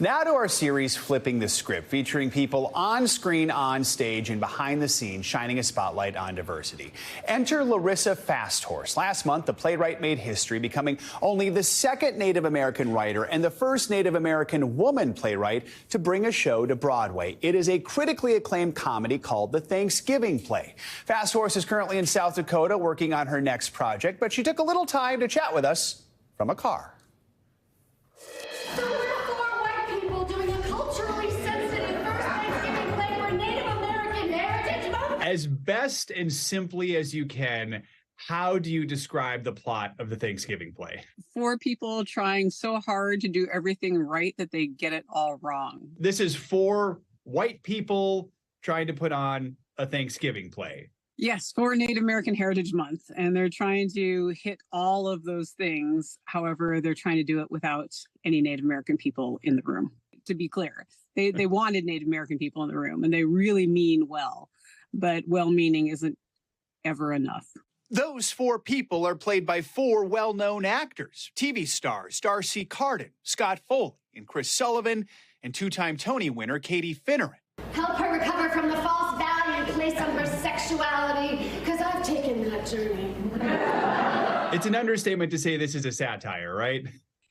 Now to our series, Flipping the Script, featuring people on screen, on stage, and behind the scenes, shining a spotlight on diversity. Enter Larissa FastHorse. Last month, the playwright made history, becoming only the second Native American writer and the first Native American woman playwright to bring a show to Broadway. It is a critically acclaimed comedy called The Thanksgiving Play. FastHorse is currently in South Dakota working on her next project, but she took a little time to chat with us from a car. As best and simply as you can, how do you describe the plot of the Thanksgiving play? 4 people trying so hard to do everything right that they get it all wrong. This is 4 white people trying to put on a Thanksgiving play. Yes, for Native American Heritage Month, and they're trying to hit all of those things. However, they're trying to do it without any Native American people in the room. To be clear, they wanted Native American people in the room, and they really mean well. But well-meaning isn't ever enough. Those 4 people are played by 4 well-known actors, TV stars Darcy Carden, Scott Foley, and Chris Sullivan, and 2-time Tony winner Katie Finneran. Help her recover from the false value placed on her sexuality, because I've taken that journey. It's an understatement to say this is a satire, right?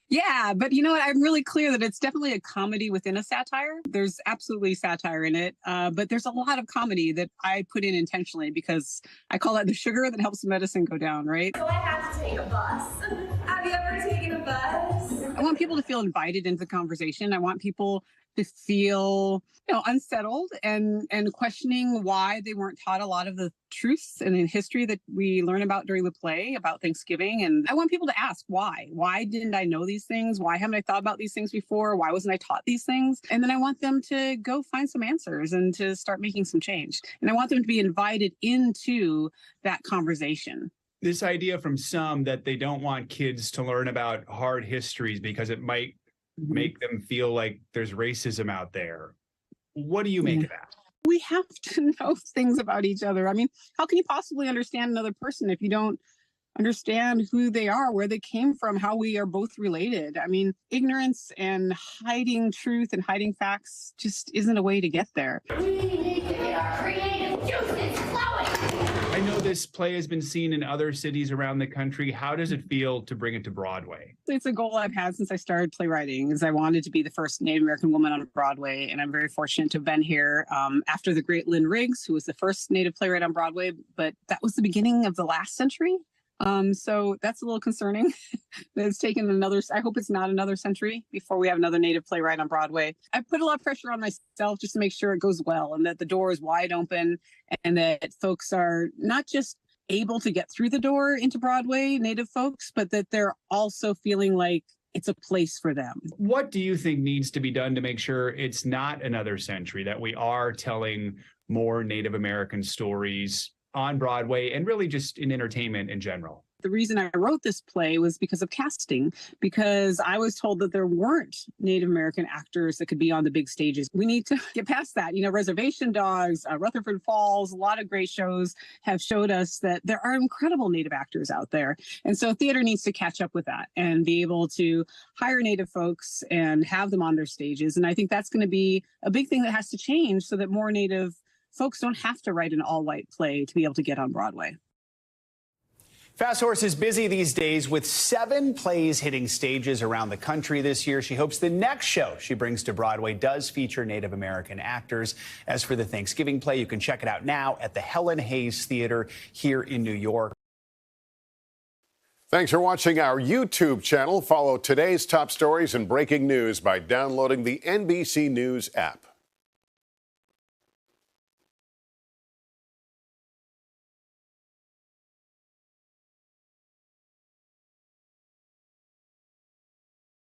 Yeah, but you know what? I'm really clear that it's definitely a comedy within a satire. There's absolutely satire in it, but there's a lot of comedy that I put in intentionally because I call that the sugar that helps medicine go down, right? So I have to take a bus. Have you ever taken a bus? I want people to feel invited into the conversation. I want people to feel, unsettled and questioning why they weren't taught a lot of the truths and in history that we learn about during the play about Thanksgiving. And I want people to ask why. Why didn't I know these things? Why haven't I thought about these things before? Why wasn't I taught these things? And then I want them to go find some answers and to start making some change. And I want them to be invited into that conversation. This idea from some that they don't want kids to learn about hard histories because it might make them feel like there's racism out there. What do you make of that? We have to know things about each other. I mean, how can you possibly understand another person if you don't understand who they are, where they came from, how we are both related? I mean, ignorance and hiding truth and hiding facts just isn't a way to get there. We need to get our creative juices flowing. I know this play has been seen in other cities around the country. How does it feel to bring it to Broadway? It's a goal I've had since I started playwriting, is I wanted to be the first Native American woman on Broadway, and I'm very fortunate to have been here after the great Lynn Riggs, who was the first Native playwright on Broadway, but that was the beginning of the last century. So that's a little concerning that it's taken another, I hope it's not another century before we have another Native playwright on Broadway. I put a lot of pressure on myself just to make sure it goes well and that the door is wide open and that folks are not just able to get through the door into Broadway, Native folks, but that they're also feeling like it's a place for them. What do you think needs to be done to make sure it's not another century, that we are telling more Native American stories on Broadway and really just in entertainment in general? The reason I wrote this play was because of casting, because I was told that there weren't Native American actors that could be on the big stages. We need to get past that. Reservation Dogs, Rutherford Falls, a lot of great shows have showed us that there are incredible Native actors out there. And so theater needs to catch up with that and be able to hire Native folks and have them on their stages. And I think that's going to be a big thing that has to change so that more Native folks don't have to write an all-white play to be able to get on Broadway. FastHorse is busy these days with 7 plays hitting stages around the country this year. She hopes the next show she brings to Broadway does feature Native American actors. As for the Thanksgiving play, you can check it out now at the Helen Hayes Theater here in New York. Thanks for watching our YouTube channel. Follow today's top stories and breaking news by downloading the NBC News app.